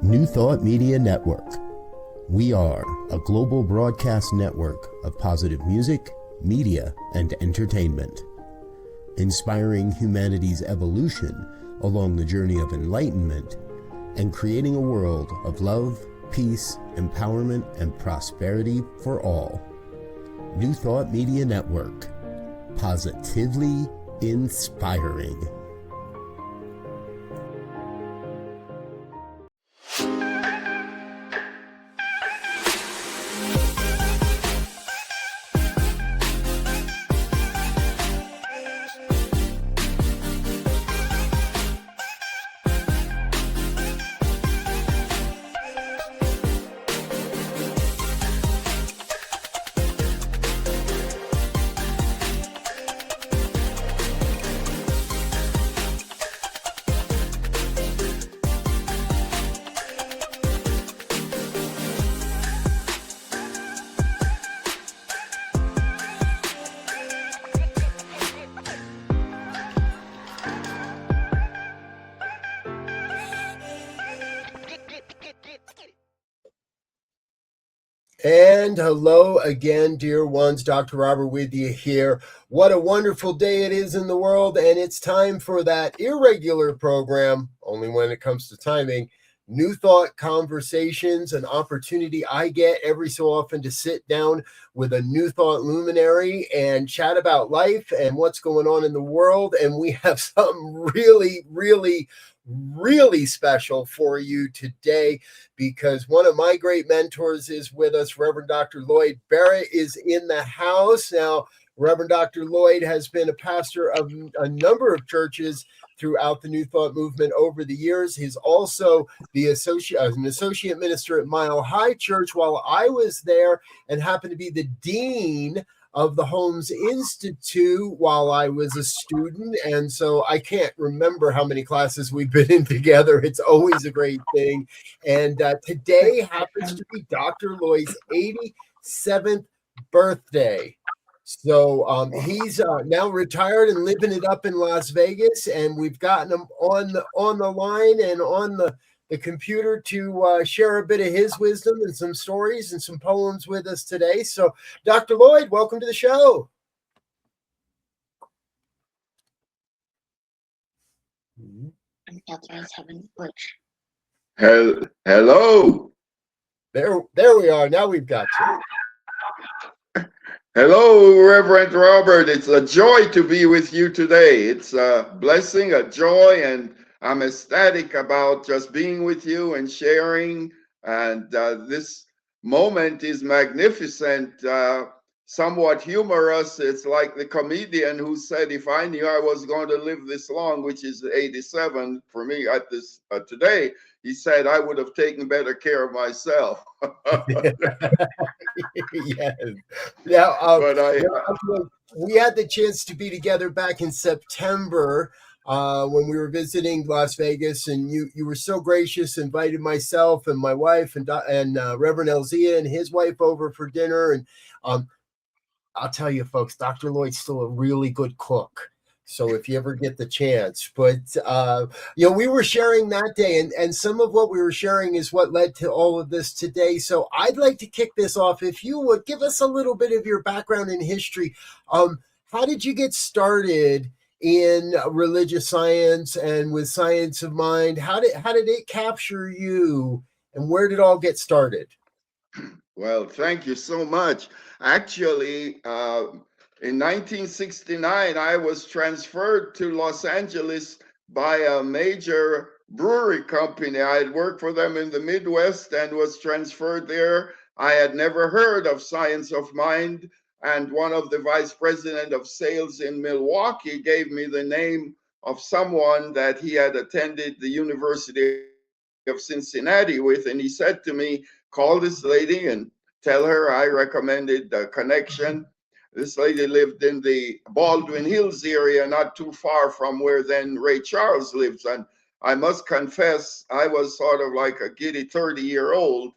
New Thought Media Network. We are a global broadcast network of positive music, media, and entertainment, inspiring humanity's evolution along the journey of enlightenment and creating a world of love, peace, empowerment, and prosperity for all. New Thought Media Network. Positively inspiring. And hello again, dear ones. Dr. Robert with you here. What a wonderful day it is in the world, and it's time for that irregular program, only when it comes to timing, New Thought Conversations, an opportunity I get every so often to sit down with a New Thought luminary and chat about life and what's going on in the world. And we have something really special for you today, because one of my great mentors is with us. Reverend Dr. Lloyd Barrett is in the house. Now, Reverend Dr. Lloyd has been a pastor of a number of churches throughout the New Thought movement over the years. He's also an associate minister at Mile High Church while I was there, and happened to be the dean of the Holmes Institute while I was a student. And so I can't remember how many classes we've been in together. It's always a great thing. And today happens to be Dr. Lloyd's 87th birthday. So he's now retired and living it up in Las Vegas, and we've gotten him on the line and on the computer to share a bit of his wisdom and some stories and some poems with us today. So, Dr. Lloyd, welcome to the show. Hello. There we are. Now we've got you. Hello, Reverend Robert. It's a joy to be with you today. It's a blessing, a joy, and I'm ecstatic about just being with you and sharing. And this moment is magnificent, somewhat humorous. It's like the comedian who said, if I knew I was going to live this long, which is 87 for me at this today, he said, I would have taken better care of myself. Yes. Now, we had the chance to be together back in September when we were visiting Las Vegas, and you were so gracious, invited myself and my wife and Reverend Elzia and his wife over for dinner. And I'll tell you, folks, Dr. Lloyd's still a really good cook. So if you ever get the chance, but we were sharing that day, and some of what we were sharing is what led to all of this today. So I'd like to kick this off. If you would give us a little bit of your background in history. How did you get started in religious science and with science of mind? How did it capture you, and where did it all get started? Well, thank you so much. Actually, in 1969, I was transferred to Los Angeles by a major brewery company. I had worked for them in the Midwest and was transferred there. I had never heard of Science of Mind, and one of the vice president of sales in Milwaukee gave me the name of someone that he had attended the University of Cincinnati with, and he said to me, call this lady and tell her I recommended the connection. This lady lived in the Baldwin Hills area, not too far from where then Ray Charles lives. And I must confess, I was sort of like a giddy 30-year-old.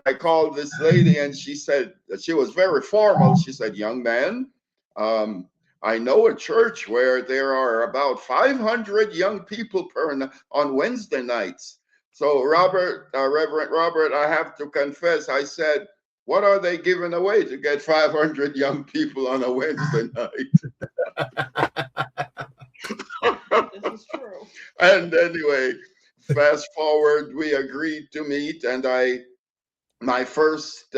I called this lady, and she said, she was very formal. She said, young man, I know a church where there are about 500 young people on Wednesday nights. So Reverend Robert, I have to confess, I said, what are they giving away to get 500 young people on a Wednesday night? This is true. And anyway, fast forward, we agreed to meet, and my first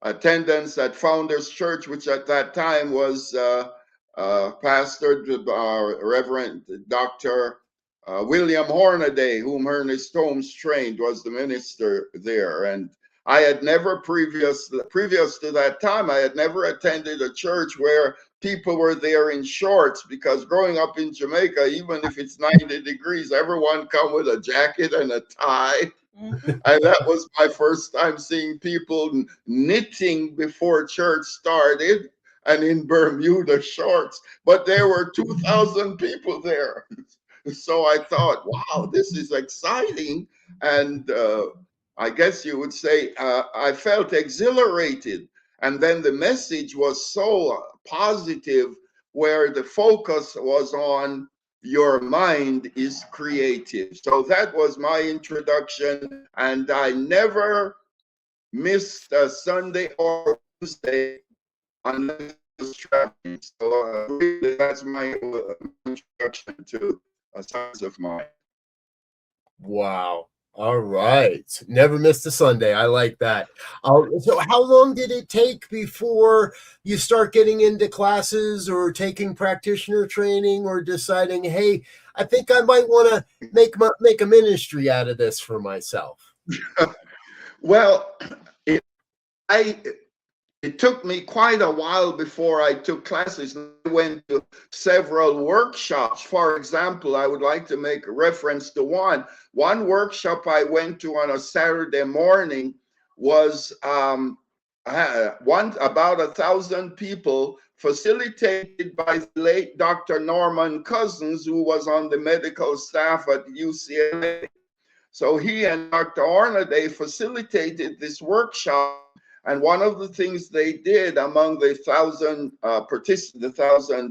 attendance at Founders Church, which at that time was pastored by Reverend Dr. William Hornaday, whom Ernest Holmes trained, was the minister there. And I had never previous to that time, I had never attended a church where people were there in shorts, because growing up in Jamaica, even if it's 90 degrees, everyone come with a jacket and a tie. Mm-hmm. And that was my first time seeing people knitting before church started and in Bermuda shorts. But there were 2,000 people there. So I thought, wow, this is exciting. And I guess you would say I felt exhilarated. And then the message was so positive, where the focus was on your mind is creative. So that was my introduction. And I never missed a Sunday or Tuesday unless it was traveling. So really, that's my introduction to a science of mind. Wow. All right. Never missed a Sunday. I like that. So how long did it take before you start getting into classes or taking practitioner training or deciding, hey, I think I might want to make a ministry out of this for myself? Well, it took me quite a while before I took classes. I went to several workshops. For example, I would like to make a reference to one. One workshop I went to on a Saturday morning was about 1,000 people, facilitated by the late Dr. Norman Cousins, who was on the medical staff at UCLA. So he and Dr. Hornaday facilitated this workshop. And one of the things they did among the 1,000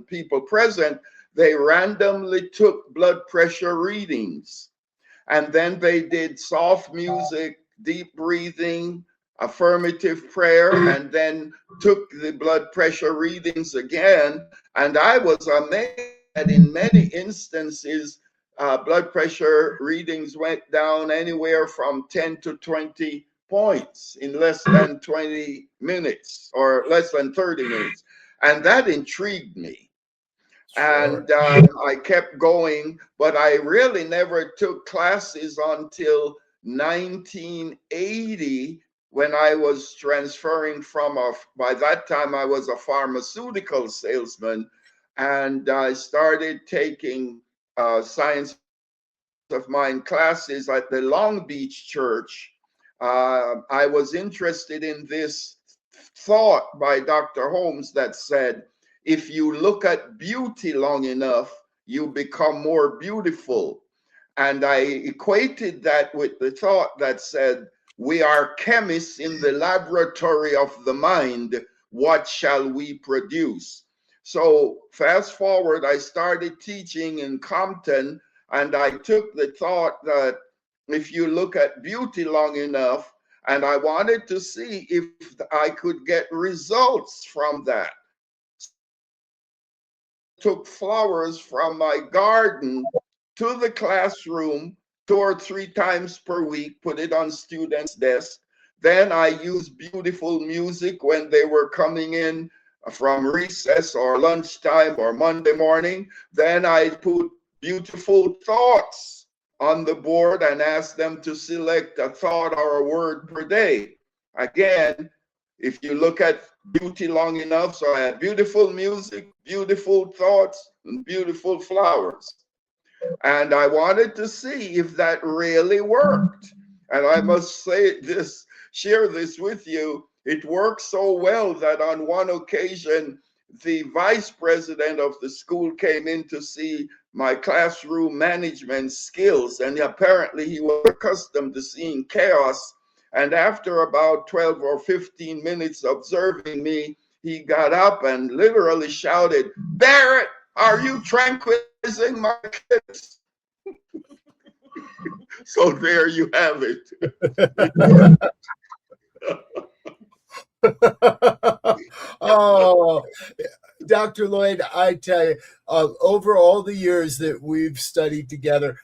people present, they randomly took blood pressure readings. And then they did soft music, deep breathing, affirmative prayer, and then took the blood pressure readings again. And I was amazed that in many instances, blood pressure readings went down anywhere from 10 to 20 points in less than 20 minutes or less than 30 minutes. And that intrigued me. Sure. And I kept going, but I really never took classes until 1980, when I was transferring from by that time I was a pharmaceutical salesman, and I started taking science of mind classes at the Long Beach church. I was interested in this thought by Dr. Holmes that said, if you look at beauty long enough, you become more beautiful. And I equated that with the thought that said, we are chemists in the laboratory of the mind. What shall we produce? So fast forward, I started teaching in Compton, and I took the thought that if you look at beauty long enough, and I wanted to see if I could get results from that. Took flowers from my garden to the classroom 2 or 3 times per week, put it on students' desks. Then I used beautiful music when they were coming in from recess or lunchtime or Monday morning. Then I put beautiful thoughts on the board and asked them to select a thought or a word per day. Again, if you look at beauty long enough, so I had beautiful music, beautiful thoughts, and beautiful flowers. And I wanted to see if that really worked. And I must say this, share this with you. It worked so well that on one occasion, the vice president of the school came in to see my classroom management skills. And apparently he was accustomed to seeing chaos. And after about 12 or 15 minutes observing me, he got up and literally shouted, "Barrett, are you tranquilizing my kids?" So there you have it. Oh, Dr. Lloyd, I tell you, over all the years that we've studied together,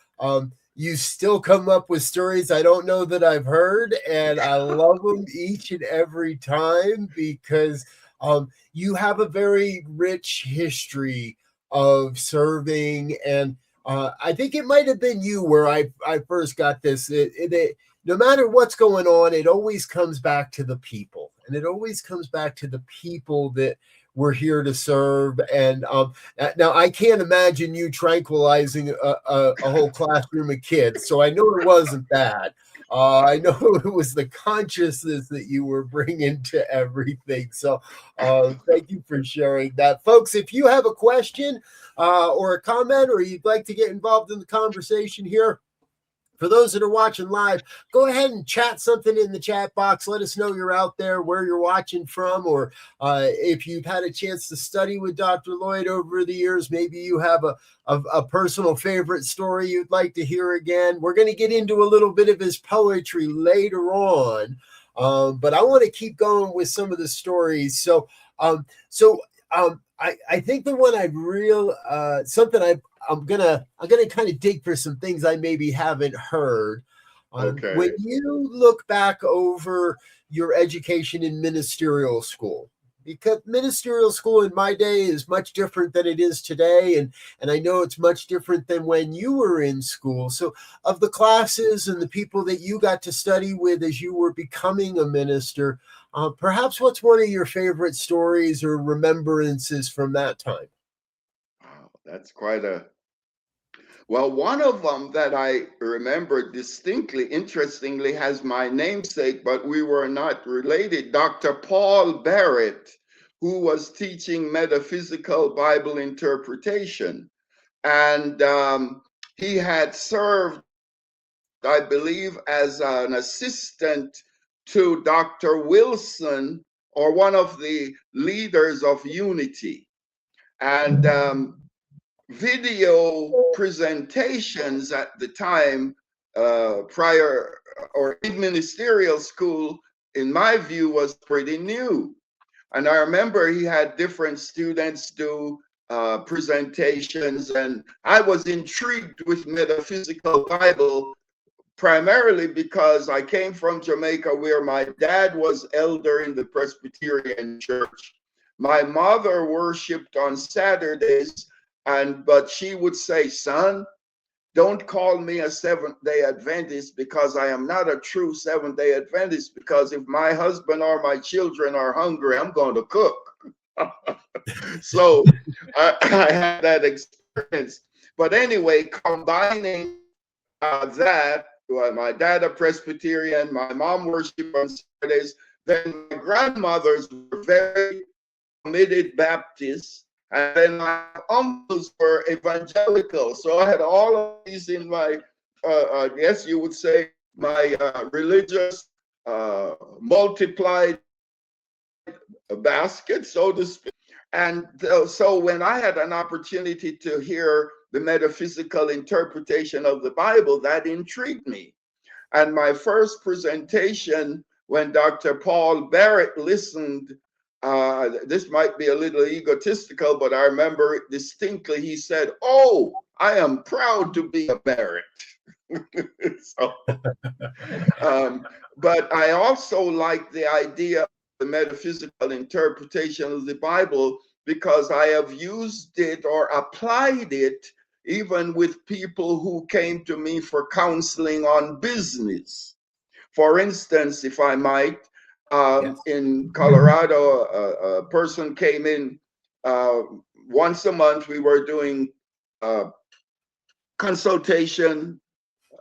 you still come up with stories I don't know that I've heard, and I love them each and every time because you have a very rich history of serving. And I think it might have been you where I first got this. No matter what's going on, it always comes back to the people, and it always comes back to the people that we're here to serve. And now I can't imagine you tranquilizing a whole classroom of kids, so I know it wasn't that. I know it was the consciousness that you were bringing to everything. So thank you for sharing that. Folks, if you have a question or a comment, or you'd like to get involved in the conversation here, for those that are watching live, go ahead and chat something in the chat box. Let us know you're out there, where you're watching from, or if you've had a chance to study with Dr. Lloyd over the years, maybe you have a personal favorite story you'd like to hear again. We're going to get into a little bit of his poetry later on, but I want to keep going with some of the stories. So I think the one I'm gonna kind of dig for some things I maybe haven't heard. Okay. When you look back over your education in ministerial school, because ministerial school in my day is much different than it is today, and I know it's much different than when you were in school. So, of the classes and the people that you got to study with as you were becoming a minister, perhaps what's one of your favorite stories or remembrances from that time? Wow, that's quite a well, one of them that I remember distinctly, interestingly, has my namesake, but we were not related, Dr. Paul Barrett, who was teaching metaphysical Bible interpretation. And he had served, I believe, as an assistant to Dr. Wilson, or one of the leaders of Unity. And video presentations at the time, prior or in ministerial school, in my view, was pretty new. And I remember he had different students do presentations, and I was intrigued with metaphysical Bible primarily because I came from Jamaica, where my dad was elder in the Presbyterian church. My mother worshiped on Saturdays, but she would say, "Son, don't call me a Seventh-day Adventist, because I am not a true Seventh-day Adventist, because if my husband or my children are hungry, I'm going to cook." So I had that experience. But anyway, combining that, my dad a Presbyterian, my mom worshiped on Saturdays, then my grandmothers were very committed Baptists, and then my uncles were evangelical. So I had all of these in my, I guess you would say, my religious multiplied basket, so to speak. And so when I had an opportunity to hear the metaphysical interpretation of the Bible, that intrigued me. And my first presentation, when Dr. Paul Barrett listened, this might be a little egotistical, but I remember it distinctly. He said, "Oh, I am proud to be a Barrett." So, but I also like the idea of the metaphysical interpretation of the Bible, because I have used it or applied it even with people who came to me for counseling on business. For instance, if I might, Yes. in Colorado, a person came in once a month. We were doing consultation,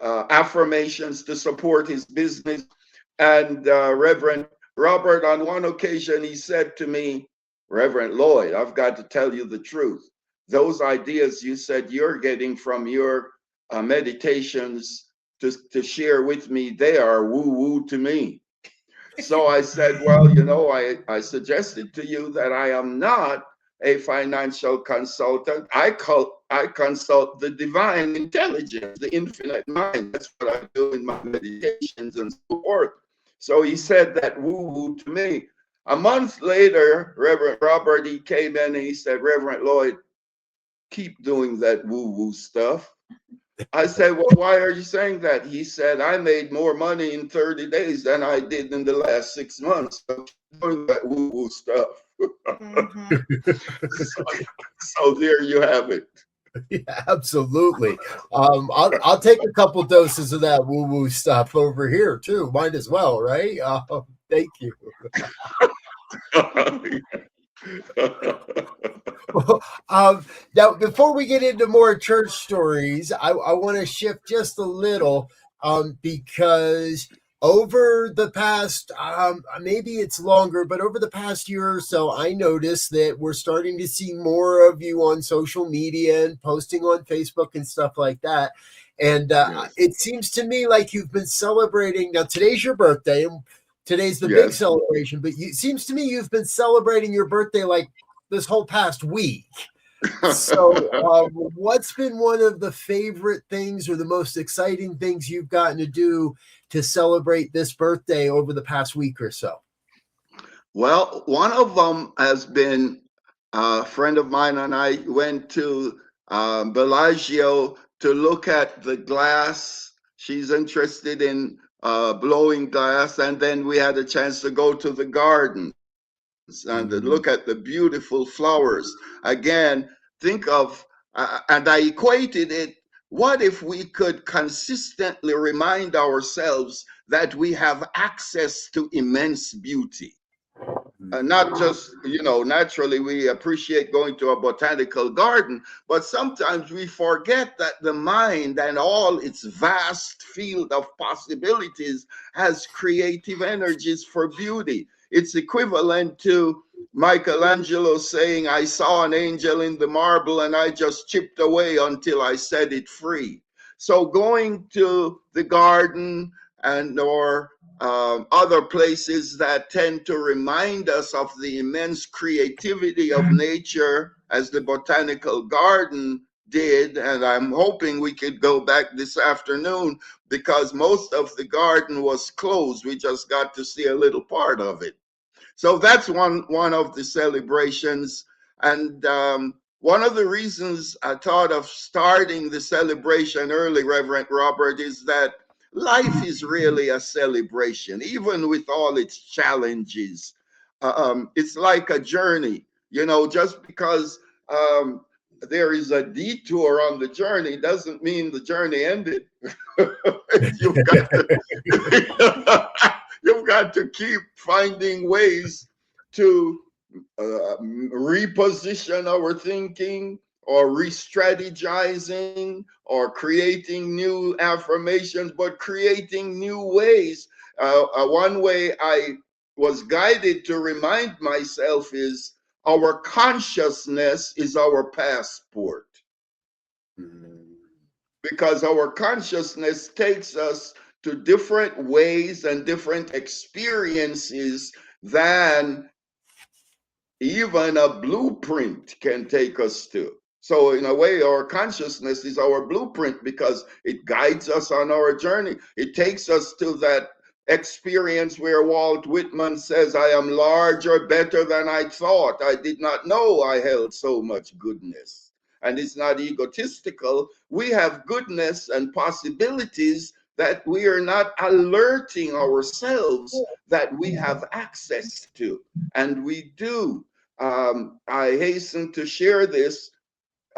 affirmations to support his business. And Reverend Robert, on one occasion, he said to me, "Reverend Lloyd, I've got to tell you the truth. Those ideas you said you're getting from your meditations to share with me, they are woo-woo to me." So I said, "Well, I suggested to you that I am not a financial consultant. I consult the divine intelligence, the infinite mind. That's what I do in my meditations and so forth. So he said that woo-woo to me. A month later, Reverend Robert, he came in and he said, Reverend Lloyd, keep doing that woo-woo stuff. I said, well, why are you saying that? He said, I made more money in 30 days than I did in the last 6 months. So keep doing that woo-woo stuff. So there you have it. Yeah, absolutely. I'll take a couple doses of that woo-woo stuff over here too. Might as well, right? Thank you. Now, before we get into more church stories, I want to shift just a little because over the past, maybe it's longer, but over the past year or so, I noticed that we're starting to see more of you on social media and posting on Facebook and stuff like that. And Yes. it seems to me like you've been celebrating. Now, today's your birthday, and today's the big Yes. celebration, but it seems to me you've been celebrating your birthday like this whole past week. So, what's been one of the favorite things or the most exciting things you've gotten to do to celebrate this birthday over the past week or so? Well, one of them has been a friend of mine and I went to Bellagio to look at the glass. She's interested in blowing glass, and then we had a chance to go to the garden and to look at the beautiful flowers. Again, think of, and I equated it, what if we could consistently remind ourselves that we have access to immense beauty? Not just, naturally we appreciate going to a botanical garden, but sometimes we forget that the mind and all its vast field of possibilities has creative energies for beauty. It's equivalent to Michelangelo saying, I saw an angel in the marble and I just chipped away until I set it free. So going to the garden or other places that tend to remind us of the immense creativity of nature, as the botanical garden did. And I'm hoping we could go back this afternoon because most of the garden was closed. We just got to see a little part of it. So that's one of the celebrations. And one of the reasons I thought of starting the celebration early, Reverend Robert, is that life is really a celebration, even with all its challenges. It's like a journey, just because there is a detour on the journey doesn't mean the journey ended. You've got to, you've got to keep finding ways to reposition our thinking or re-strategizing or creating new affirmations, but creating new ways. One way I was guided to remind myself is our consciousness is our passport. Because our consciousness takes us to different ways and different experiences than even a blueprint can take us to. So in a way, our consciousness is our blueprint because it guides us on our journey. It takes us to that experience where Walt Whitman says, I am larger, better than I thought. I did not know I held so much goodness. And it's not egotistical. We have goodness and possibilities that we are not alerting ourselves that we have access to. And we do. I hasten to share this.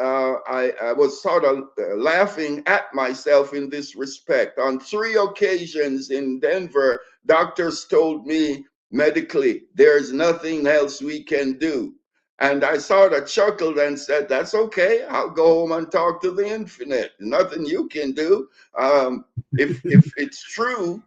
I was sort of laughing at myself in this respect. On 3 occasions in Denver, doctors told me medically, there's nothing else we can do. And I sort of chuckled and said, that's okay. I'll go home and talk to the infinite. Nothing you can do. If it's true,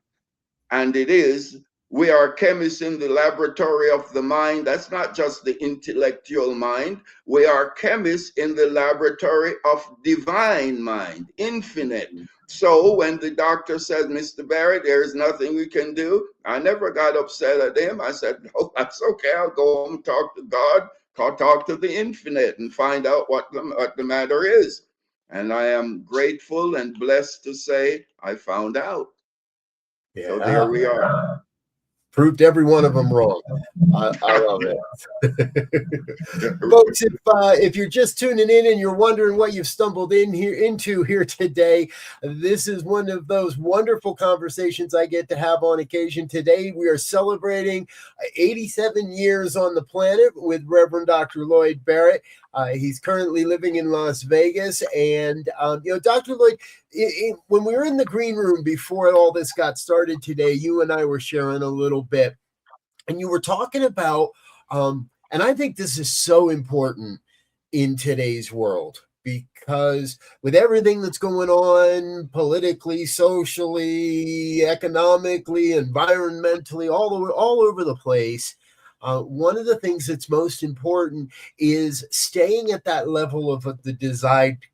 and it is, we are chemists in the laboratory of the mind. That's not just the intellectual mind. We are chemists in the laboratory of divine mind, infinite. So when the doctor said, Mr. Barrett, there's nothing we can do, I never got upset at him. I said, no, that's okay. I'll go home and talk to God. talk to the infinite and find out what the matter is. And I am grateful and blessed to say I found out. Yeah. So there we are. Proved every one of them wrong. I love it. Folks, if you're just tuning in and you're wondering what you've stumbled into here today, this is one of those wonderful conversations I get to have on occasion. Today, we are celebrating 87 years on the planet with Reverend Dr. Lloyd Barrett. He's currently living in Las Vegas. And, Dr. Lloyd, when we were in the green room before all this got started today, you and I were sharing a little bit, and you were talking about, and I think this is so important in today's world, because with everything that's going on politically, socially, economically, environmentally, all over the place, one of the things that's most important is staying at that level of the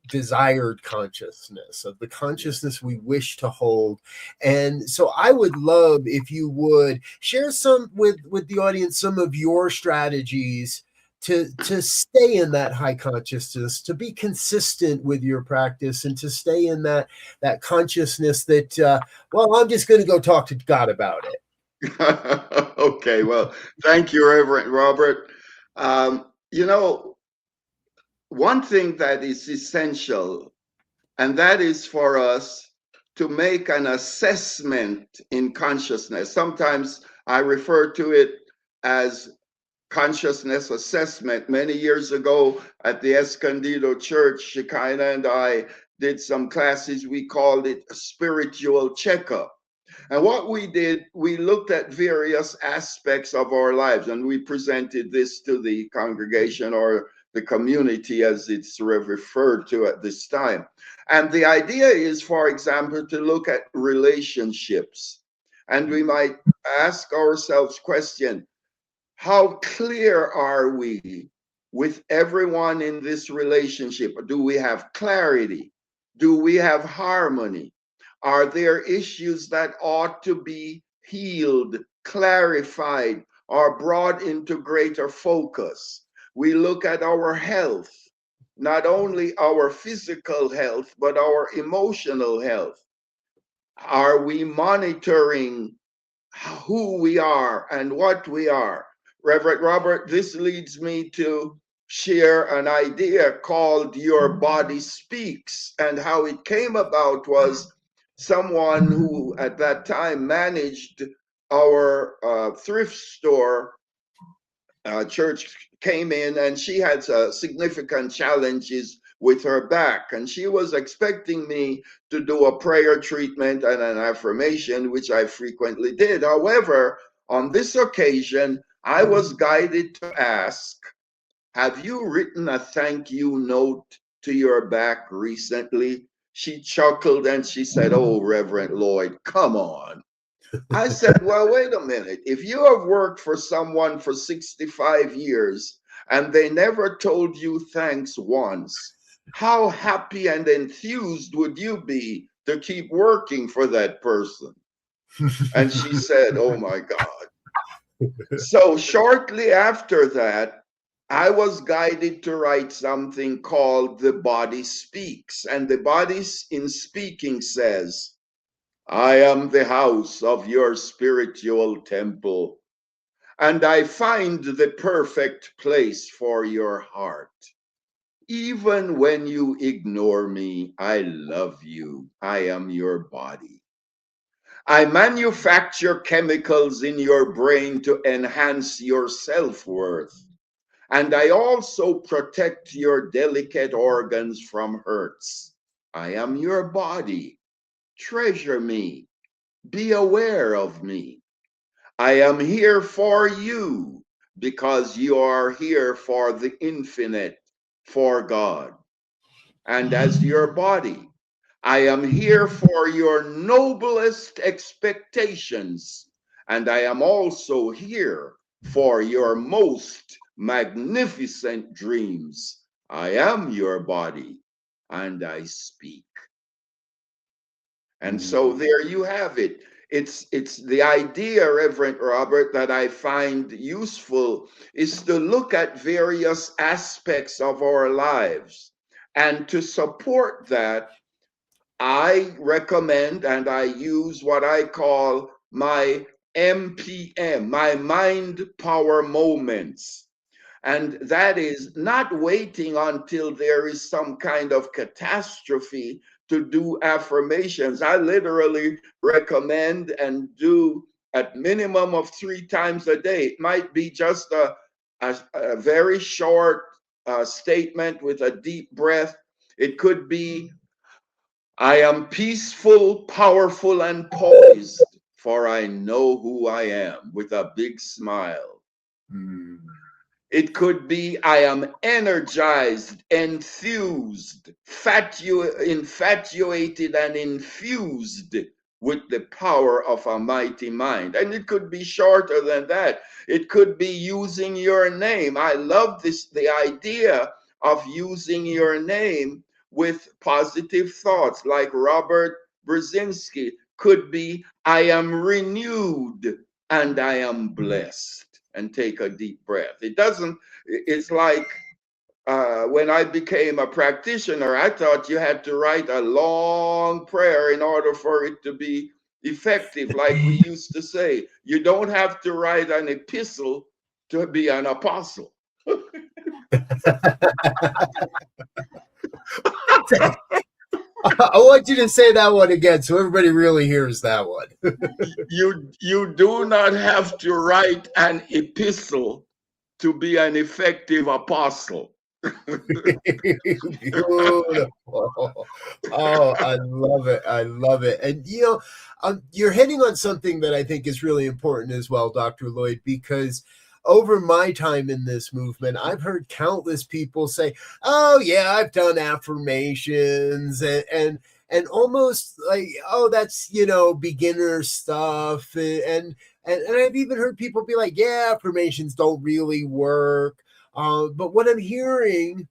desired consciousness, of the consciousness we wish to hold. And so I would love if you would share some with the audience, some of your strategies to stay in that high consciousness, to be consistent with your practice, and to stay in that consciousness that, I'm just going to go talk to God about it. Okay, well, thank you, Reverend Robert. One thing that is essential, and that is for us to make an assessment in consciousness. Sometimes I refer to it as consciousness assessment. Many years ago at the Escondido Church, Shekinah and I did some classes. We called it a spiritual checkup. And what we did, we looked at various aspects of our lives, and we presented this to the congregation, or the community as it's referred to at this time. And the idea is, for example, to look at relationships. And we might ask ourselves question, how clear are we with everyone in this relationship? Do we have clarity? Do we have harmony? Are there issues that ought to be healed, clarified, or brought into greater focus? We look at our health, not only our physical health, but our emotional health. Are we monitoring who we are and what we are? Reverend Robert, this leads me to share an idea called Your Body Speaks. And how it came about was someone who at that time managed our thrift store church came in, and she had significant challenges with her back. And she was expecting me to do a prayer treatment and an affirmation, which I frequently did. However, on this occasion, I was guided to ask, have you written a thank you note to your back recently? She chuckled and she said, "Oh, Reverend Lloyd, come on." I said, well, wait a minute. If you have worked for someone for 65 years and they never told you thanks once, how happy and enthused would you be to keep working for that person? And she said, oh my God. So shortly after that, I was guided to write something called The Body Speaks. And the body in speaking says, I am the house of your spiritual temple, and I find the perfect place for your heart. Even when you ignore me, I love you. I am your body. I manufacture chemicals in your brain to enhance your self-worth. And I also protect your delicate organs from hurts. I am your body. Treasure me. Be aware of me. I am here for you because you are here for the infinite, for God. And as your body, I am here for your noblest expectations. And I am also here for your most magnificent dreams. I am your body and I speak. And so there you have it. It's the idea, Reverend Robert, that I find useful is to look at various aspects of our lives. And to support that, I recommend and I use what I call my MPM, my mind power moments. And that is not waiting until there is some kind of catastrophe to do affirmations. I literally recommend and do at minimum of 3 times a day. It might be just a very short statement with a deep breath. It could be, I am peaceful, powerful, and poised, for I know who I am, with a big smile. Mm. It could be, I am energized, enthused, infatuated, and infused with the power of a mighty mind. And it could be shorter than that. It could be using your name. I love the idea of using your name with positive thoughts, like Robert Brzezinski. Could be, I am renewed and I am blessed. And take a deep breath. It's like when I became a practitioner, I thought you had to write a long prayer in order for it to be effective. Like we used to say, you don't have to write an epistle to be an apostle. I want you to say that one again so everybody really hears that one. You do not have to write an epistle to be an effective apostle. Beautiful. Oh, I love it. I love it. And you're hitting on something that I think is really important as well, Dr. Lloyd, because over my time in this movement, I've heard countless people say, "Oh yeah, I've done affirmations," and almost like, "Oh, that's beginner stuff," and I've even heard people be like, "Yeah, affirmations don't really work." But what I'm hearing,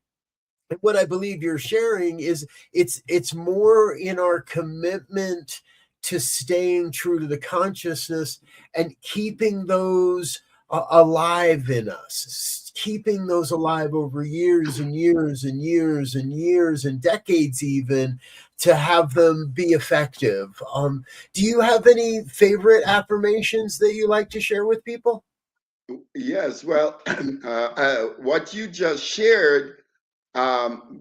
and what I believe you're sharing, is it's more in our commitment to staying true to the consciousness and keeping those alive in us, keeping those alive over years and years and years and years and decades, even, to have them be effective. Do you have any favorite affirmations that you like to share with people? Yes, well, what you just shared,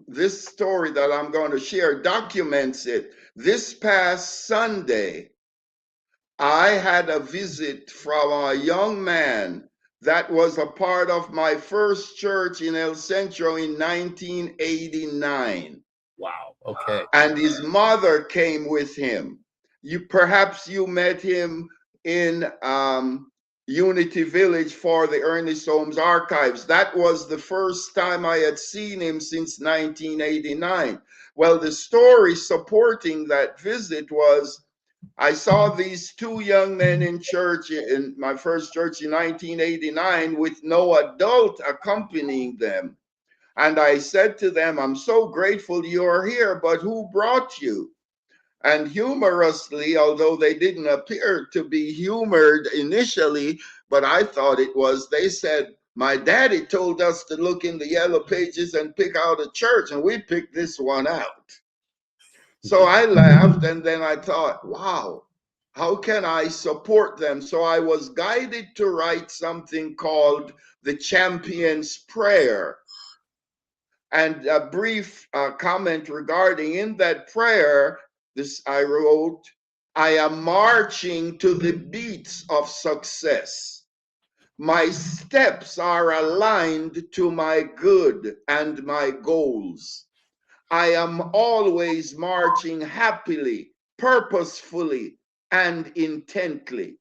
this story that I'm going to share documents it. This past Sunday, I had a visit from a young man that was a part of my first church in El Centro in 1989. Wow. Okay. And his mother came with him. Perhaps you met him in Unity Village for the Ernest Holmes Archives. That was the first time I had seen him since 1989. Well, the story supporting that visit was, I saw these 2 young men in church, in my first church in 1989, with no adult accompanying them. And I said to them, I'm so grateful you're here, but who brought you? And humorously, although they didn't appear to be humored initially, but I thought it was, they said, my daddy told us to look in the yellow pages and pick out a church, and we picked this one out. So I laughed, and then I thought, wow, how can I support them? So I was guided to write something called the Champion's Prayer. And a brief comment regarding, in that prayer, this I wrote, I am marching to the beats of success. My steps are aligned to my good and my goals. I am always marching happily, purposefully, and intently.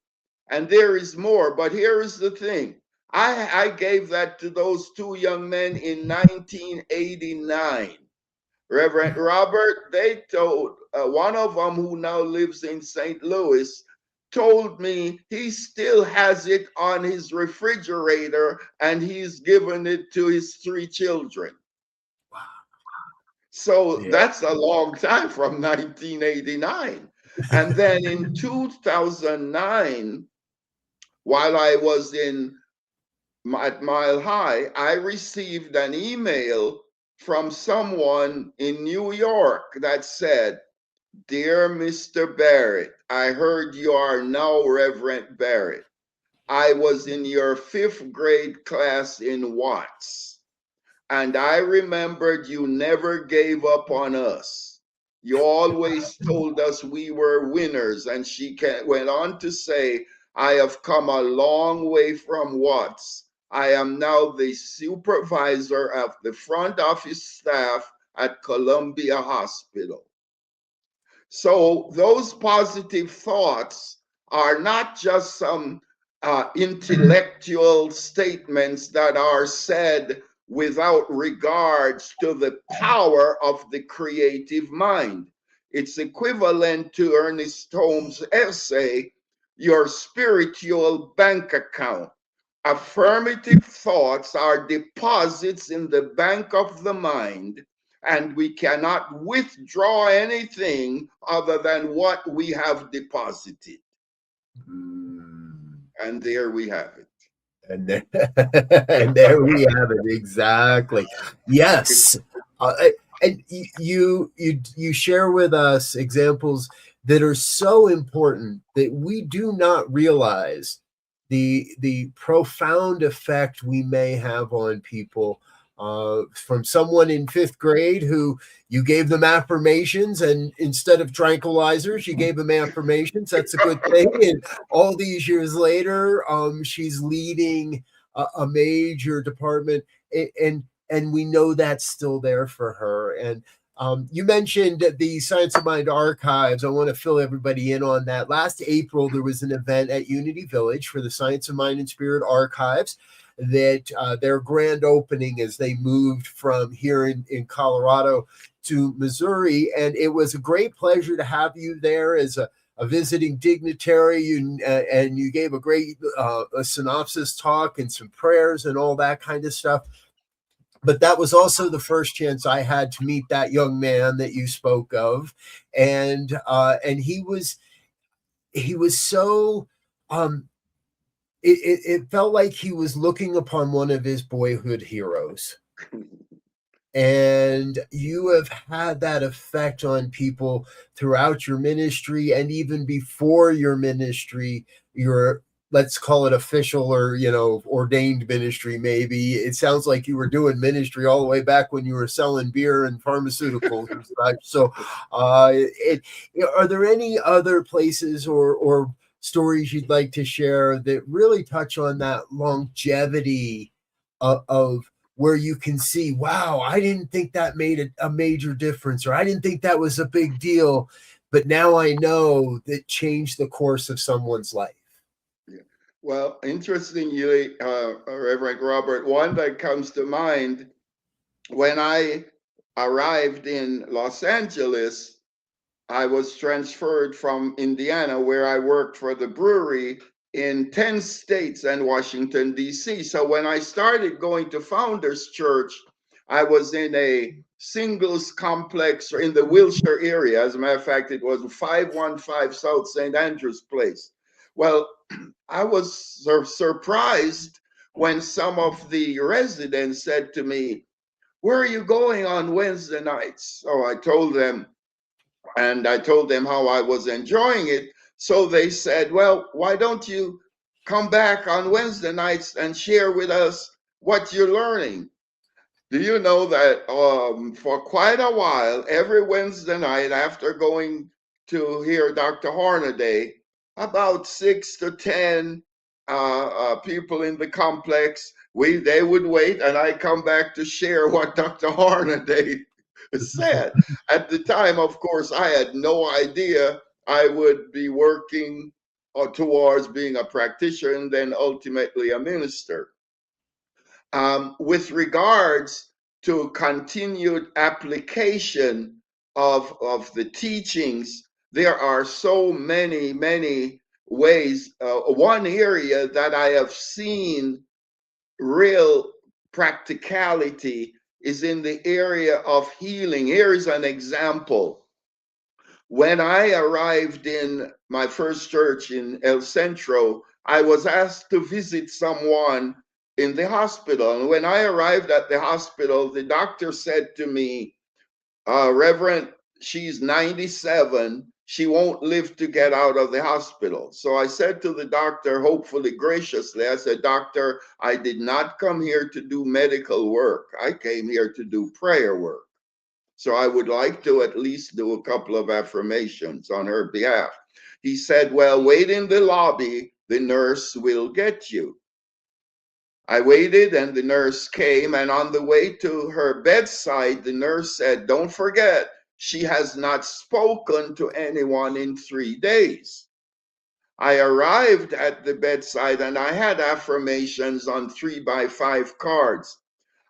And there is more, but here is the thing. I gave that to those 2 young men in 1989. Reverend Robert, they told, one of them, who now lives in St. Louis, told me he still has it on his refrigerator and he's given it to his 3 children. So Yeah. that's a long time from 1989. And then in 2009, while I was at Mile High, I received an email from someone in New York that said, "Dear Mr. Barrett, I heard you are now Reverend Barrett. I was in your 5th grade class in Watts, and I remembered you never gave up on us. You always told us we were winners." And she went on to say, "I have come a long way from Watts. I am now the supervisor of the front office staff at Columbia Hospital." So those positive thoughts are not just some intellectual statements that are said without regards to the power of the creative mind. It's equivalent to Ernest Holmes' essay, "Your Spiritual Bank Account." Affirmative thoughts are deposits in the bank of the mind, and we cannot withdraw anything other than what we have deposited. And there we have it. And there, and there we have it. Exactly. Yes. And you share with us examples that are so important that we do not realize the profound effect we may have on people. From someone in 5th grade who you gave them affirmations, and instead of tranquilizers, you gave them affirmations. That's a good thing. And all these years later, she's leading a major department, and we know that's still there for her. And you mentioned the Science of Mind archives. I want to fill everybody in on that. Last April, there was an event at Unity Village for the Science of Mind and Spirit archives, that their grand opening as they moved from here in Colorado to Missouri. And it was a great pleasure to have you there as a visiting dignitary, and you gave a great a synopsis talk and some prayers and all that kind of stuff. But that was also the first chance I had to meet that young man that you spoke of, and he was so it felt like he was looking upon one of his boyhood heroes. And you have had that effect on people throughout your ministry, and even before your ministry, your, let's call it official or ordained ministry. Maybe it sounds like you were doing ministry all the way back when you were selling beer and pharmaceuticals and such. So are there any other places or stories you'd like to share that really touch on that longevity of where you can see, wow, I didn't think that made a major difference, or I didn't think that was a big deal, but now I know that changed the course of someone's life? Yeah. Well, interestingly, Reverend Robert, one that comes to mind, when I arrived in Los Angeles, I was transferred from Indiana, where I worked for the brewery, in 10 states and Washington, D.C. So when I started going to Founders Church, I was in a singles complex in the Wilshire area. As a matter of fact, it was 515 South St. Andrews Place. Well, I was surprised when some of the residents said to me, "Where are you going on Wednesday nights?" So I told them, and I told them how I was enjoying it. So they said, "Well, why don't you come back on Wednesday nights and share with us what you're learning?" Do you know that for quite a while, every Wednesday night after going to hear Dr. Hornaday, about 6 to 10 people in the complex, they would wait, and I come back to share what Dr. Hornaday said. At the time, of course, I had no idea I would be working towards being a practitioner and then ultimately a minister. With regards to continued application of the teachings, there are so many ways. One area that I have seen real practicality is in the area of healing. Here's an example. When I arrived in my first church in El Centro, I was asked to visit someone in the hospital. And when I arrived at the hospital, the doctor said to me, Reverend, she's 97. She won't live to get out of the hospital. So I said to the doctor, hopefully graciously, I said, Doctor, I did not come here to do medical work. I came here to do prayer work. So I would like to at least do a couple of affirmations on her behalf. He said, well, wait in the lobby. The nurse will get you. I waited and the nurse came, and on the way to her bedside, the nurse said, don't forget, she has not spoken to anyone in 3 days. I arrived at the bedside and I had affirmations on 3x5 cards.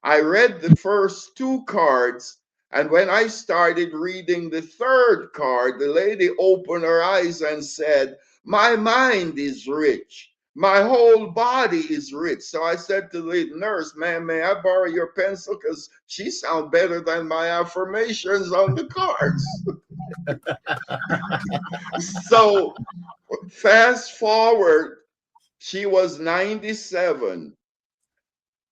I read the first 2 cards, and when I started reading the 3rd card, the lady opened her eyes and said, my mind is rich. My whole body is rich. So I said to the nurse, man, may I borrow your pencil? Because she sounds better than my affirmations on the cards. So fast forward, she was 97.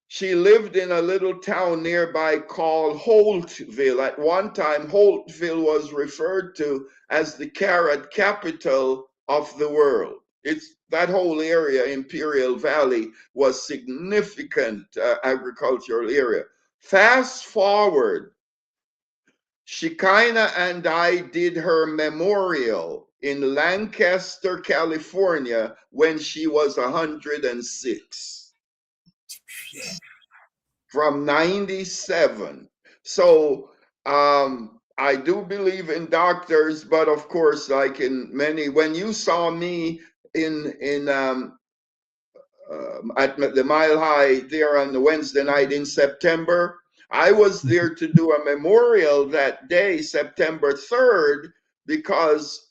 She lived in a little town nearby called Holtville. At one time, Holtville was referred to as the carrot capital of the world. It's that whole area, Imperial Valley, was significant agricultural area. Fast forward, Shekinah and I did her memorial in Lancaster, California, when she was 106. From 97. So I do believe in doctors, but of course, like in many, when you saw me in at the Mile High there on the Wednesday night in September, I was there to do a memorial that day, September 3rd, because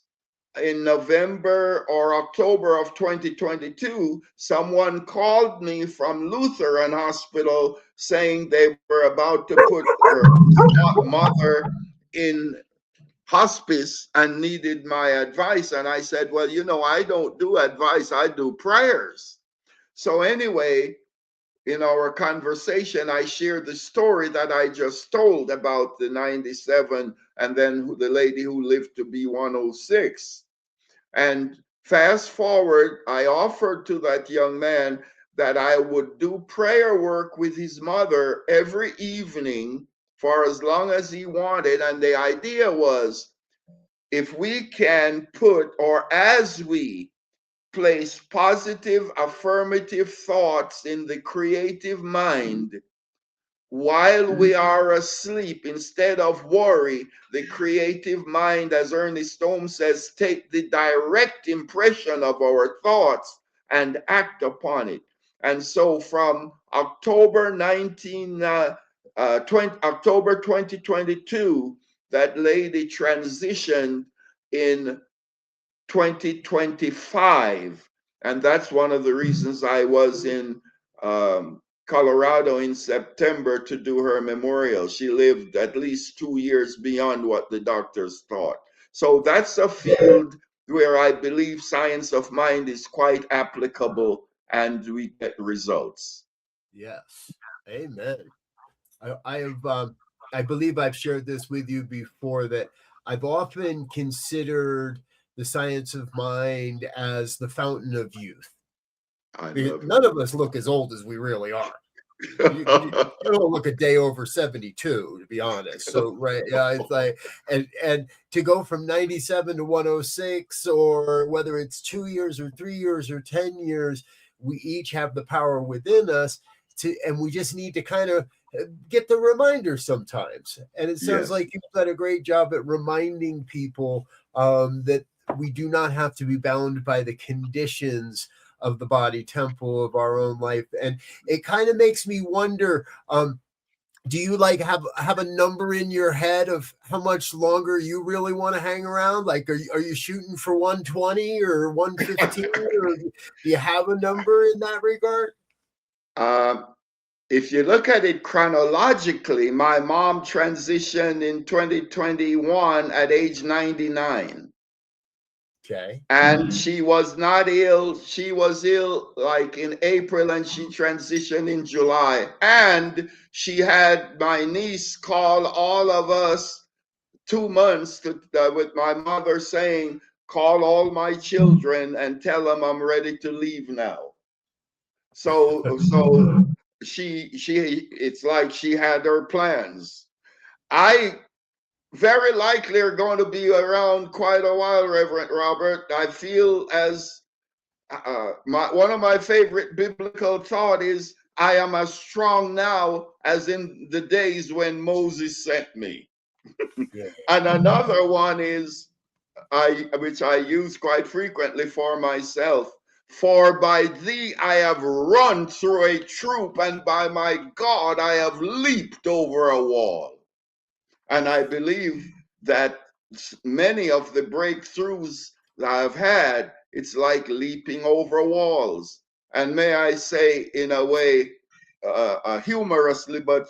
in November or October of 2022, someone called me from Lutheran Hospital saying they were about to put their mother in hospice and needed my advice. And I said, well, you know, I don't do advice, I do prayers. So anyway, in our conversation, I shared the story that I just told about the 97 and then the lady who lived to be 106. And fast forward, I offered to that young man that I would do prayer work with his mother every evening for as long as he wanted. And the idea was, if we can put, or as we place positive, affirmative thoughts in the creative mind, while we are asleep, instead of worry, the creative mind, as Ernest Holmes says, take the direct impression of our thoughts and act upon it. And so from October 2022, that lady transitioned in 2025. And that's one of the reasons I was in Colorado in September to do her memorial. She lived at least 2 years beyond what the doctors thought. So that's a field where I believe science of mind is quite applicable and we get results. Yes. Amen. I believe I've shared this with you before, that I've often considered the science of mind as the fountain of youth. None of us look as old as we really are. You don't look a day over 72, to be honest. So right, yeah, it's like, and to go from 97 to 106, or whether it's 2 years or 3 years or 10 years, we each have the power within us to, and we just need to kind of get the reminder sometimes. And it sounds like you've done a great job at reminding people that we do not have to be bound by the conditions of the body temple of our own life. And it kind of makes me wonder, do you like have a number in your head of how much longer you really want to hang around? Like, are you shooting for 120 or 115, or do you have a number in that regard? if you look at it chronologically, my mom transitioned in 2021 at age 99. Okay. And she was not ill. She was ill like in April and she transitioned in July. And she had my niece call all of us 2 months with my mother saying, call all my children and tell them I'm ready to leave now. So she it's like she had her plans. I very likely are going to be around quite a while, Reverend Robert. I feel as one of my favorite biblical thought is, I am as strong now as in the days when Moses sent me. Yeah. And another one is, which I use quite frequently for myself. For by thee I have run through a troop, and by my God I have leaped over a wall. And I believe that many of the breakthroughs that I've had, it's like leaping over walls. And may I say, in a way, humorously, but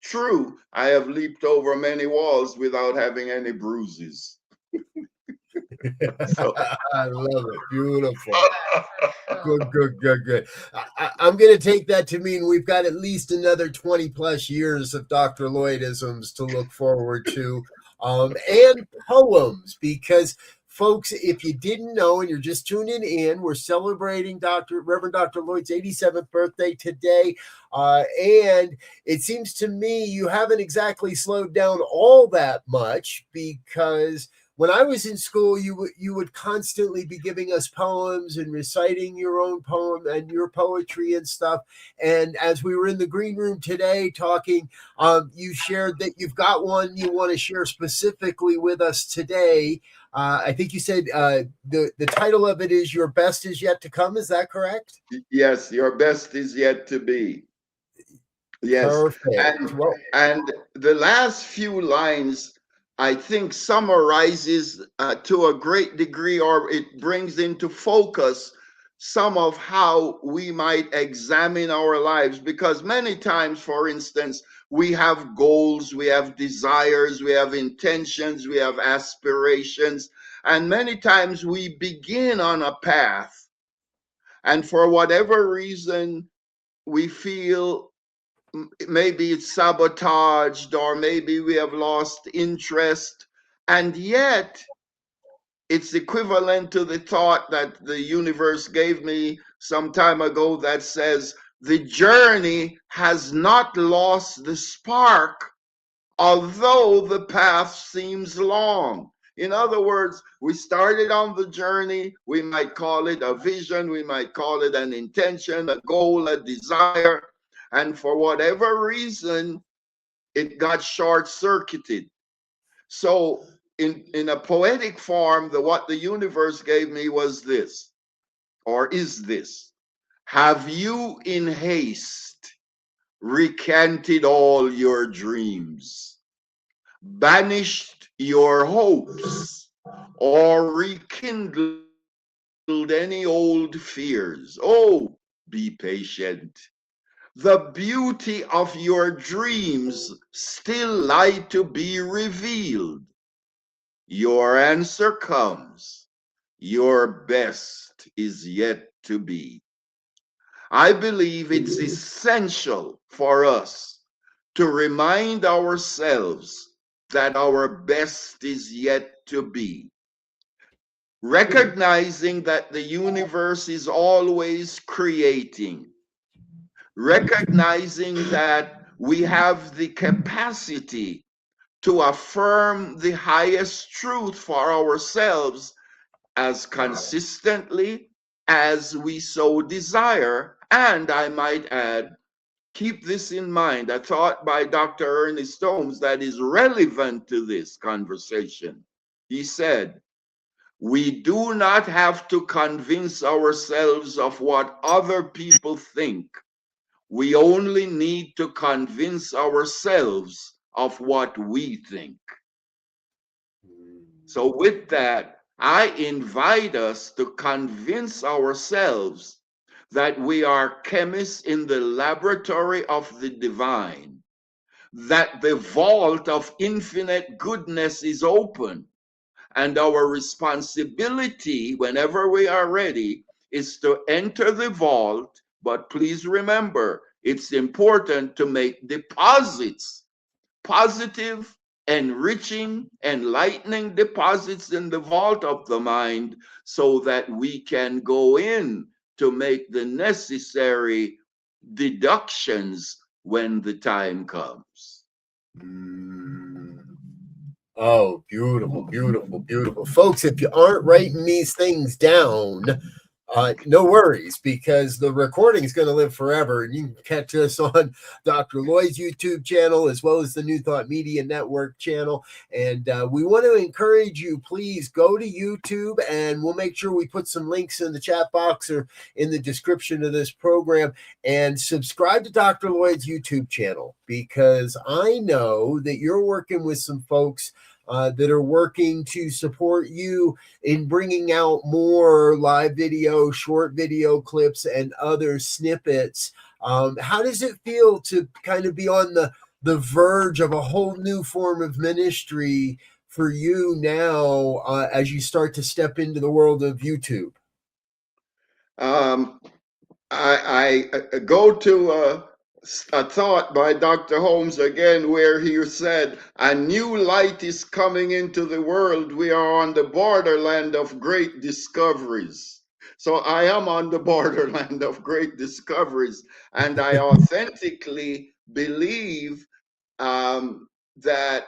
true, I have leaped over many walls without having any bruises. So, I love it. Beautiful. Good, good, good, good. I'm going to take that to mean we've got at least another 20 plus years of Dr. Lloydisms to look forward to, and poems, because folks, if you didn't know and you're just tuning in, we're celebrating Reverend Dr. Lloyd's 87th birthday today. And it seems to me you haven't exactly slowed down all that much, because when I was in school, you would constantly be giving us poems and reciting your own poem and your poetry and stuff. And as we were in the green room today talking, you shared that you've got one you want to share specifically with us today. I think you said the title of it is "Your Best Is Yet to Come." Is that correct? yes, your best is yet to be. Yes. Perfect. And Well, and the last few lines, I think, summarizes to a great degree, or it brings into focus some of how we might examine our lives. Because many times, for instance, we have goals, we have desires, we have intentions, we have aspirations, and many times we begin on a path, and for whatever reason, we feel maybe it's sabotaged, or maybe we have lost interest. And yet it's equivalent to the thought that the universe gave me some time ago that says the journey has not lost the spark, although the path seems long. In other words, we started on the journey. We might call it a vision, we might call it an intention, a goal, a desire. And for whatever reason, it got short circuited. So, in a poetic form, what the universe gave me was this, or is this: have you in haste recanted all your dreams, banished your hopes, or rekindled any old fears? Oh, be patient. The beauty of your dreams still lie to be revealed. Your answer comes. Your best is yet to be. I believe it's essential for us to remind ourselves that our best is yet to be. Recognizing that the universe is always creating, recognizing that we have the capacity to affirm the highest truth for ourselves as consistently as we so desire. And I might add, keep this in mind, a thought by Dr. Ernest Holmes that is relevant to this conversation. He said, we do not have to convince ourselves of what other people think. We only need to convince ourselves of what we think. So, with that, I invite us to convince ourselves that we are chemists in the laboratory of the divine, that the vault of infinite goodness is open, and our responsibility, whenever we are ready, is to enter the vault. But please remember, it's important to make deposits, positive, enriching, enlightening deposits in the vault of the mind, so that we can go in to make the necessary deductions when the time comes. Oh, beautiful, beautiful, beautiful. Folks, if you aren't writing these things down, no worries, because the recording is going to live forever. And you can catch us on Dr. Lloyd's YouTube channel, as well as the New Thought Media Network channel. And we want to encourage you, please go to YouTube, and we'll make sure we put some links in the chat box or in the description of this program, and subscribe to Dr. Lloyd's YouTube channel, because I know that you're working with some folks that are working to support you in bringing out more live video, short video clips, and other snippets. How does it feel to kind of be on the verge of a whole new form of ministry for you now, as you start to step into the world of YouTube? I go to a thought by Dr. Holmes again, where he said, a new light is coming into the world. We are on the borderland of great discoveries. So I am on the borderland of great discoveries, and I authentically believe that,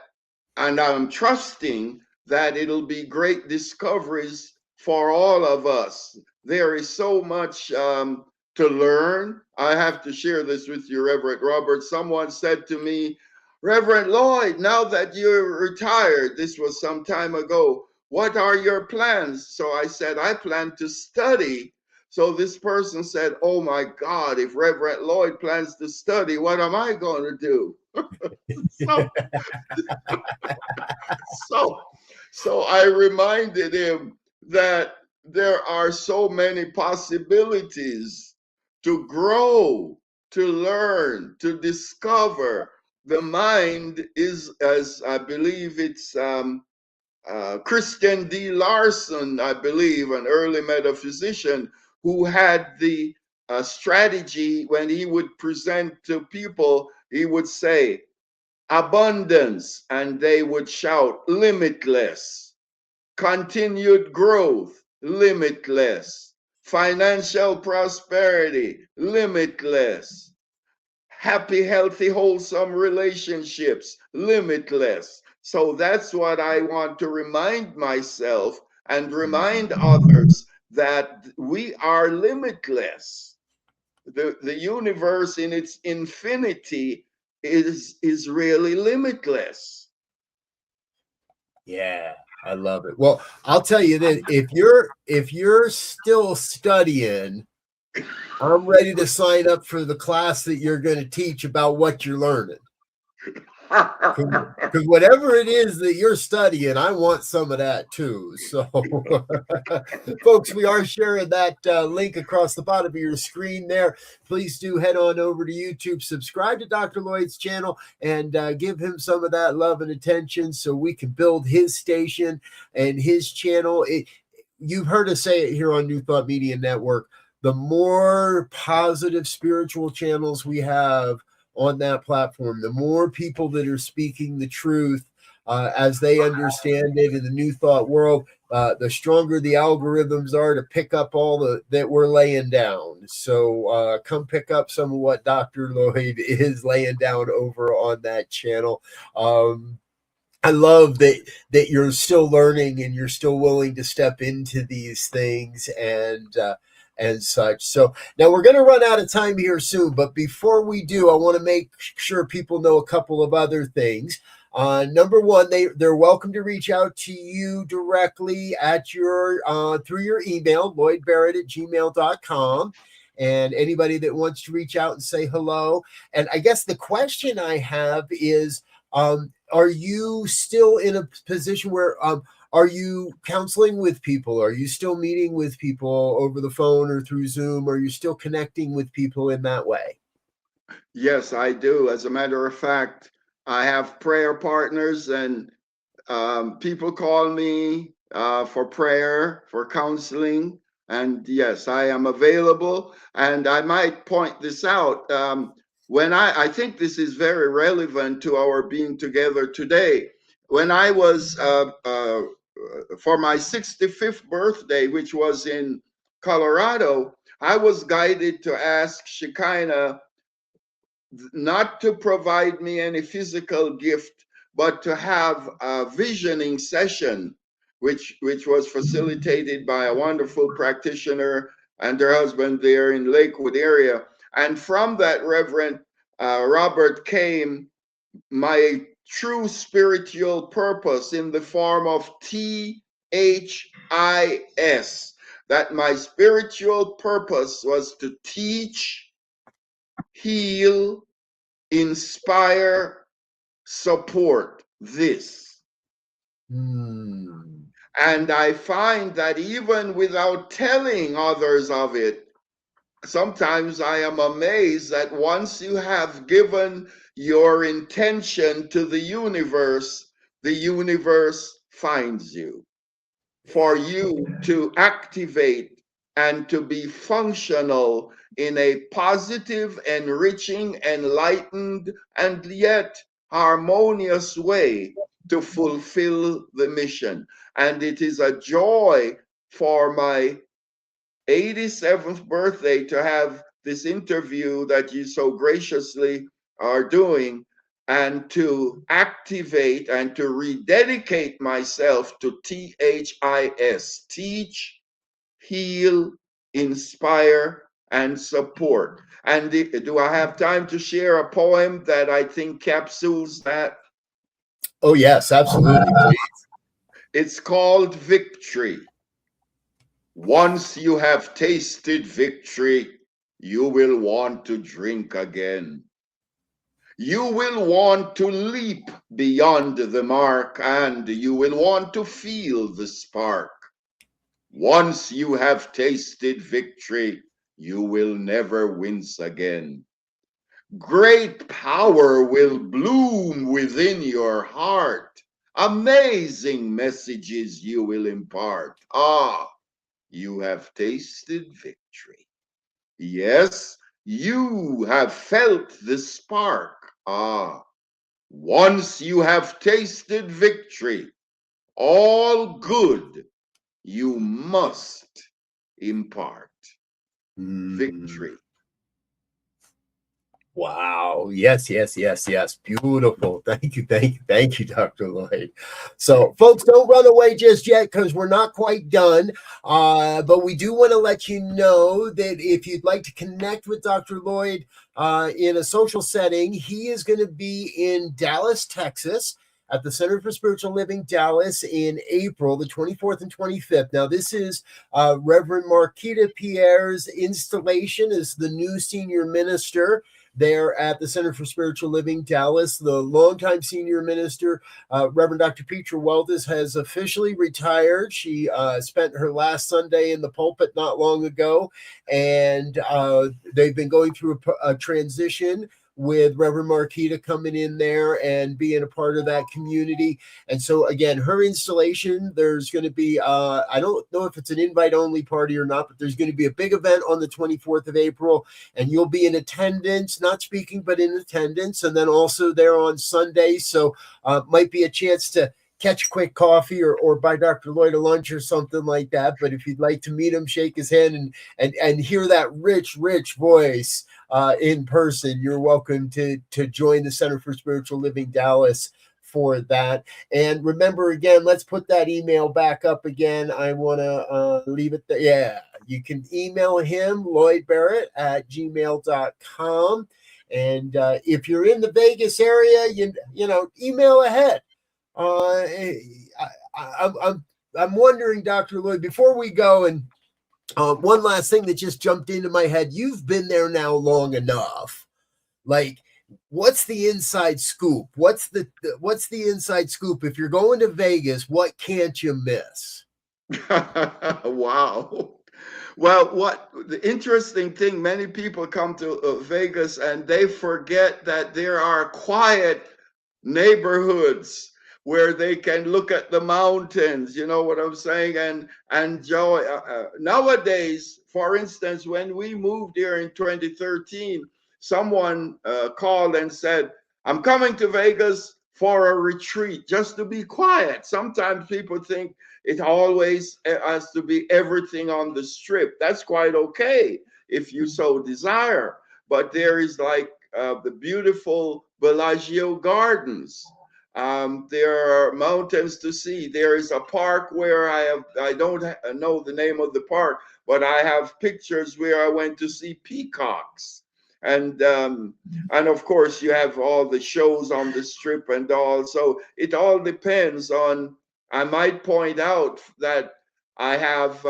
and I'm trusting that it'll be great discoveries for all of us. There is so much to learn. I have to share this with you, Reverend Robert. Someone said to me, Reverend Lloyd, now that you're retired, this was some time ago, what are your plans? So I said, I plan to study. So this person said, oh my God, if Reverend Lloyd plans to study, what am I going to do? so, so I reminded him that there are so many possibilities to grow, to learn, to discover. The mind is, as I believe it's Christian D. Larson, I believe, an early metaphysician, who had the strategy when he would present to people, he would say, abundance, and they would shout, limitless. Continued growth, limitless. Financial prosperity, limitless. Happy, healthy, wholesome relationships, limitless. So that's what I want to remind myself and remind others, that we are limitless. The universe in its infinity is really limitless. Yeah, I love it. Well, I'll tell you that if you're still studying, I'm ready to sign up for the class that you're going to teach about what you're learning. Because whatever it is that you're studying, I want some of that too. So, folks, we are sharing that link across the bottom of your screen there. Please do head on over to YouTube, subscribe to Dr. Lloyd's channel, and give him some of that love and attention, so we can build his station and his channel. You've heard us say it here on New Thought Media Network. The more positive spiritual channels we have on that platform, the more people that are speaking the truth as they understand it in the New Thought world, the stronger the algorithms are to pick up all that we're laying down. So come pick up some of what Dr. Lloyd is laying down over on that channel. I love that you're still learning and you're still willing to step into these things and such. So now we're going to run out of time here soon, but before we do, I want to make sure people know a couple of other things. Number one, they're welcome to reach out to you directly at your through your email, lloydbarrett@gmail.com. And anybody that wants to reach out and say hello. And I guess the question I have is, are you still in a position where are you counseling with people? Are you still meeting with people over the phone or through Zoom? Are you still connecting with people in that way? Yes, I do. As a matter of fact, I have prayer partners, and people call me for prayer, for counseling. And yes, I am available. And I might point this out. When I think this is very relevant to our being together today. When I was, for my 65th birthday, which was in Colorado, I was guided to ask Shekinah not to provide me any physical gift, but to have a visioning session, which was facilitated by a wonderful practitioner and her husband there in Lakewood area. And from that, Reverend Robert, came my true spiritual purpose in the form of THIS, that my spiritual purpose was to teach, heal, inspire, support this. And I find that even without telling others of it, sometimes I am amazed that once you have given your intention to the universe finds you for you to activate and to be functional in a positive, enriching, enlightened, and yet harmonious way to fulfill the mission. And it is a joy for my 87th birthday to have this interview that you so graciously are doing, and to activate and to rededicate myself to THIS, teach, heal, inspire, and support. And do I have time to share a poem that I think capsules that? Oh, yes, absolutely. It's called Victory. Once you have tasted victory, you will want to drink again. You will want to leap beyond the mark, and you will want to feel the spark. Once you have tasted victory, you will never wince again. Great power will bloom within your heart. Amazing messages you will impart. Ah, you have tasted victory. Yes, you have felt the spark. Ah, once you have tasted victory, all good you must impart. Victory. Wow. Yes, yes, yes, yes. Beautiful. Thank you, thank you, thank you, Dr. Lloyd. So, folks, don't run away just yet because we're not quite done. But we do want to let you know that if you'd like to connect with Dr. Lloyd in a social setting, he is going to be in Dallas, Texas, at the Center for Spiritual Living Dallas in April, the 24th and 25th. Now, this is Reverend Marquita Pierre's installation as the new senior minister there at the Center for Spiritual Living Dallas. The longtime senior minister, Reverend Dr. Petra Weldes, has officially retired. She spent her last Sunday in the pulpit not long ago, and they've been going through a transition with Reverend Marquita coming in there and being a part of that community. And so again, her installation, there's going to be, I don't know if it's an invite only party or not, but there's going to be a big event on the 24th of April, and you'll be in attendance, not speaking, but in attendance. And then also there on Sunday. So might be a chance to catch a quick coffee or buy Dr. Lloyd a lunch or something like that. But if you'd like to meet him, shake his hand and hear that rich voice in person, you're welcome to join the Center for Spiritual Living Dallas for that. And remember, again, let's put that email back up again. I want to leave it there. Yeah, you can email him, lloydbarrett@gmail.com. And if you're in the Vegas area, you know, email ahead. I'm wondering, Dr. Lloyd, before we go, and one last thing that just jumped into my head. You've been there now long enough. Like, what's the inside scoop? What's the inside scoop? If you're going to Vegas, what can't you miss? Wow. Well, what the interesting thing, many people come to Vegas and they forget that there are quiet neighborhoods where they can look at the mountains, you know what I'm saying, and enjoy. Nowadays, for instance, when we moved here in 2013, someone called and said, I'm coming to Vegas for a retreat just to be quiet. Sometimes people think it always has to be everything on the strip. That's quite okay if you so desire. But there is like the beautiful Bellagio Gardens. There are mountains to see. There is a park where I don't know the name of the park, but I have pictures where I went to see peacocks. And of course you have all the shows on the strip and all. So it all depends on. I might point out that I have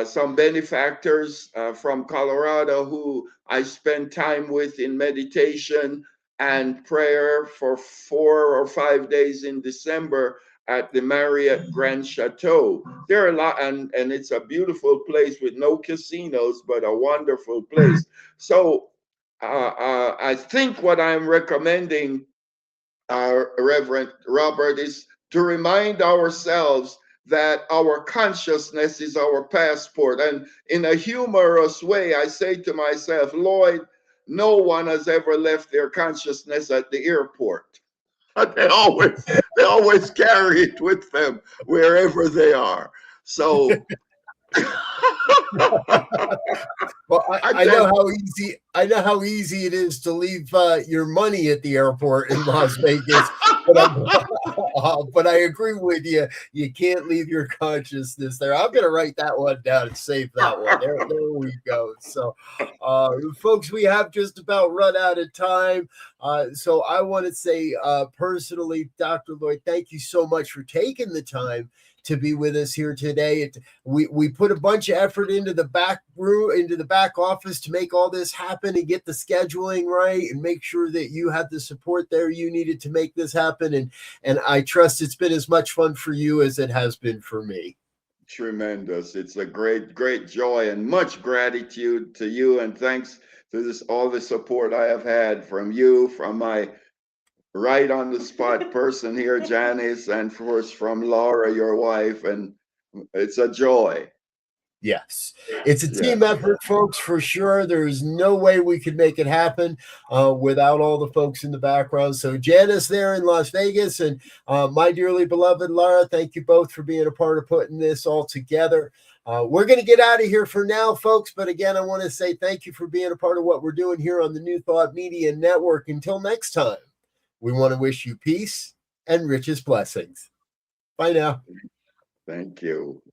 some benefactors from Colorado who I spend time with in meditation and prayer for 4 or 5 days in December at the Marriott Grand Chateau. There are a lot, and it's a beautiful place with no casinos, but a wonderful place. So I think what I'm recommending, Reverend Robert, is to remind ourselves that our consciousness is our passport. And in a humorous way, I say to myself, Lloyd, no one has ever left their consciousness at the airport. They always carry it with them wherever they are. So Well, I know how easy it is to leave your money at the airport in Las Vegas, but I agree with you. You can't leave your consciousness there. I'm going to write that one down and save that one. There we go. So, folks, we have just about run out of time. So I want to say personally, Dr. Lloyd, thank you so much for taking the time to be with us here today. We put a bunch of effort into the back room, into the back office to make all this happen and get the scheduling right and make sure that you had the support there you needed to make this happen. And I trust it's been as much fun for you as it has been for me. Tremendous. It's a great joy and much gratitude to you. And thanks to all the support I have had from you, from my right on the spot person here, Janice, and of course from Laura, your wife, and it's a joy. Yes, it's a team effort, folks, for sure. There's no way we could make it happen without all the folks in the background. So Janice there in Las Vegas and my dearly beloved Laura, thank you both for being a part of putting this all together. We're going to get out of here for now, folks. But again, I want to say thank you for being a part of what we're doing here on the New Thought Media Network. Until next time. We want to wish you peace and richest blessings. Bye now. Thank you.